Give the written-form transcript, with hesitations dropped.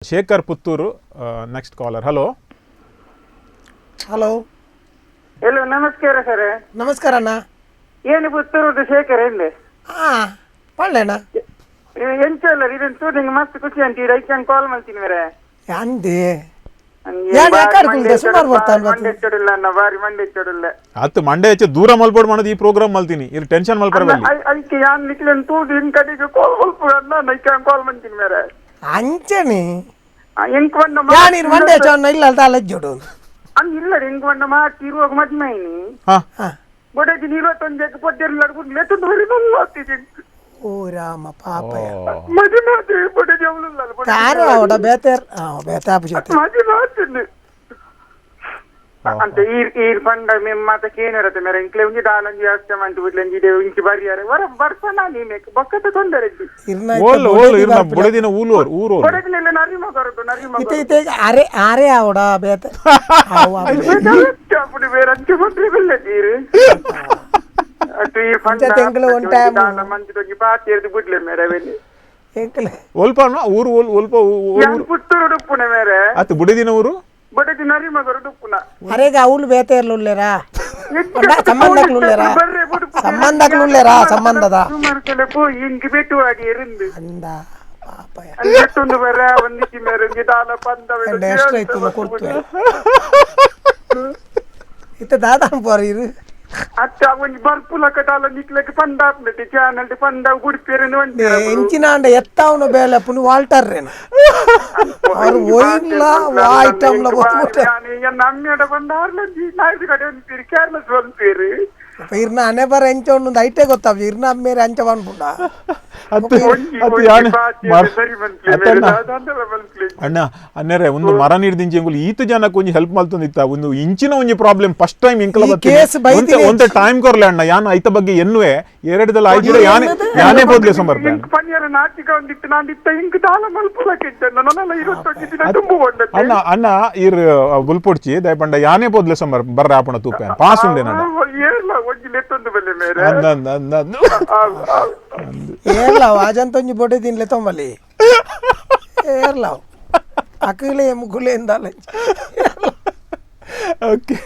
Shekhar Puttur next collar. Hello hello hello ನಮಸ್ಕಾರ sir. ನಮಸ್ಕಾರ ಅಣ್ಣ. ಏನು ಪುತ್ತೂರು ಶೇಖರ್ ಎಲ್ಲಿ ಹಾಂ ಒಳ್ಳೆಣ್ಣ ಎಂಚಲ್ಲ ಇದನ್ನು ಶೂಟಿಂಗ್ ಮಸ್ತ್ ಖುಷಿ ಅಂತ ಐದು ಕಾಲ್ ಮಾಡ್ತೀನಿ ಬೇರೆ ಅಂದಿ ಯಾರು ಯಾಕಾಡ್ಕೊಳ್ದೆ ಸುಮಾರು ಬರ್ತಾನೆ ಮಂಡೆ ಹೆಚ್ಚೋಡಿಲ್ಲ ಅನ್ನ ಬಾರಿ ಮಂಡೆ ಹೆಚ್ಚೋಡಿಲ್ಲ ಆತು ಮಂಡೆ ಹೆಚ್ಚು ದೂರ ಮಲ್ಪೋಡು ಮಾಡೋದು ಈ ಪ್ರೋಗ್ರಾಮ್ ಮಲ್ತೀನಿ ಇದು ಟೆನ್ಷನ್ ಮಲ್ಪರಬಲ್ಲಿ ಅದಕ್ಕೆ ಯಾನ್ ನಿಕ್ಲನ್ ತೂದು ಇನ್ ಕಡೆಗೆ ಕಾಲ್ ಸ್ವಲ್ಪ ಅನ್ನ ನೈಕ ಕಾಲ್ ಮಾಡ್ತೀನಿ ಬೇರೆ ಅಂಚನಿ ಎಂಕ್ ಬಂದ ಯಾರು ಮಂಡೆ ಚೊನ್ನ ಇಲ್ಲ ಅಂತ ಅಲ್ಲಜ್ಜೋಡು ಹಂಗ ಇಲ್ಲ ಎಂಕ್ ಬಂದ ಮಾತಿ ಇರುವಾಗ ಮದ್ಮೈನಿ ಹಾಂ ಹಾಂ ಬೊಡಗಿ 21 ಪದ್ಯಲ್ಲ ಲೆತ್ತೊಂದು ಬರಿ ನೋವು ಆಗ್ತಿದೆ. ಓ ರಾಮ ಪಾಪಯ ಮದಿ ಮಾತಿ ಬೊಡಗಿ ಅವಳಲ್ಲ ಕಾರು ಅವಡ ಬೇತೇರ್ ಬೇತಾಪ ಜೊತೆ ಮದಿ ಮಾತಿಲ್ಲ ಅಂತ ಈ ಪಂಡ మేము మాతకి ఏనరతే మేర ఇంట్లో ఉండి దాలంగి చేస్తామంటూ ఇట్లా ఇంటి బరియారే వర బర్సనా నీకు బక్కత తొందరది ಓಲ್ ಓಲ್ ಇರ್ನ ಬುಡದಿನ ಊಲೋರ್ ಊರೋರ್ ಬಡಗಿನೆಲ್ಲ ನರಿಮ ಕರದು ನರಿಮ ಇತೆ ಇತೆ ಅರೆ ಅರೆ ಅವಡ ಬೇತ ಅప్పుడు వేరే అంచు మంత్రి వెళ్ళేది అటు ఈ పండ ತೆಂಗಳು ಒನ್ ಟೈಮ್ దాల మంచిదొగి పాతేది బుడ్లే మేర వెళ్ళి ಏಕಲೆ ಓಲ್ಪನ ಊರು ಓಲ್ ಓಲ್ಪ ಯಾನ್ ಪುತ್ತೂರು ಡುಪ್ಪುನೆ ಮೇರೆ ಆತು ಬುಡದಿನ ಊರು ಬಡಗಿ ನರಿಮ ಕರದು ಡುಪ್ಪುನ ಅರೆಗ ಅವಳು ಬೇತೇರ್ಲುಲ್ಲೇರಾ ಸಂಬಂಧಕ್ಲುಲ್ಲೇರಾ ಸಂಬಂಧಕ್ಲುಲ್ಲೇರಾ ಸಂಬಂಧದ మనసులకు ఇంకి పెట్టువాడి ఎరింది ಅಂದ ಪಾಪಯ ಅಂಜೆತ್ತೊಂದು ಬರ ಒಂದಿಸಿ ಮೇರೆ ದಾಲ ಪಂದ ಎಷ್ಟಾಯ್ತು ಕೊಡ್ತೇವೆ ಇತ್ತ ದಾದಾನ್ ಪೋರ ಇರು ಅತ್ತ ಒಂಜಿ ಬರ್ಪುಲ ಕಟಾಲ ನಿಕ್ಲಕ್ಕೆ ಪಂದ ಆಪ್ನತಿ ಚಾನಲ್ ಪಂದ ಗುಡಿಪೇರನು ಒಂಟಿ ಎಂಚಿನ ಅಂಡ ಎತ್ತಾವನ ಬೇಲೆ ಪುನಿ ವಾಲ್ಟರ್ರೇನು ಅವ್ರು ಒಯ್ಲ ಐಟಮ್ಲ ಬಂದ್ಬಿಟ್ಟು ನಮ್ಮೆಡ ಬಂದ ಆರ್ಲಂಜಿ ನಾಯ್ದು ಕಡೆ ಒಂದ್ಪೇರು ಕೇರ್ಲೆಸ್ ಒಂದ್ಪೇರು ಇರ್ನ ಅನೆ ಬರ ಎಂಚ ಒಂದು ಐಟೇ ಗೊತ್ತಾವ ಇರ್ನ ಅಮ್ಮೇರೆ ಅಂಚ ಬಂದ್ಬಿಟ್ಟ ಅತ್ತು ಅತ್ತು ಯಾನೆ ಅಣ್ಣ ಅನ್ನರೆ ಒಂದು ಮರ ನೀರ್ದಿಂಚಿ ಎಂಗುಲು ಈತ ಜನಕ್ಕೆ ಒಂಜಿ ಹೆಲ್ಪ್ ಮಲ್ತೊಂದಿತ್ತ ಒಂದು ಇಂಚಿನ ಒಂಜಿ ಪ್ರಾಬ್ಲಮ್ ಫಸ್ಟ್ ಟೈಮ್ ಎಂಕಲ ಒಂತೆ ಟೈಮ್ ಕೊರ್ಲೆ ಅಣ್ಣ ಯಾನ್ ಐತ ಬಗ್ಗೆ ಎನ್ನುವೆ ಎರಡದಲ್ಲ ಆಯ್ತಿರ ಯಾನೇ ಬೋದ್ಲೆ ಸಂಬರ್ಪೆ ಪನ್ಯರ ನಾಟಿಕ ಒಂದಿತ್ತು ನಾಂದಿತ್ತ ಇಂಕ್ ದಾಲ ಮಲ್ಪುಲಕ್ಕೆ ನನ್ನಲ್ಲ 21 ದಿನ ತುಂಬ ಅಣ್ಣ ಅಣ್ಣ ಇರ್ ಬುಲ್ಪೊಡ್ಚಿ ದಯಪಂಡ ಯಾನೇ ಬೋದ್ಲೆ ಸಂಬರ್ ಬರ್ರ ಆಪಣ ತೂಪೆ ಪಾಸ್ ಉಂಡೆ ನಡ ಏರ್ಲ ಒಂಜಿ ಲೆತ್ತೊಂದು ಬೆಲೆ ಮೇರೆ ಏರ್ಲಾವ್ ಅಜಂತ ಒಂಜಿ ಬೊಡೆ ತಿನ್ಲೆ ತೊಂಬಲಿ ಏರ್ಲಾವ್ ಅಕಲೆ ಮುಗುಲೆ ಎಂದಾಲೆ ಓಕೆ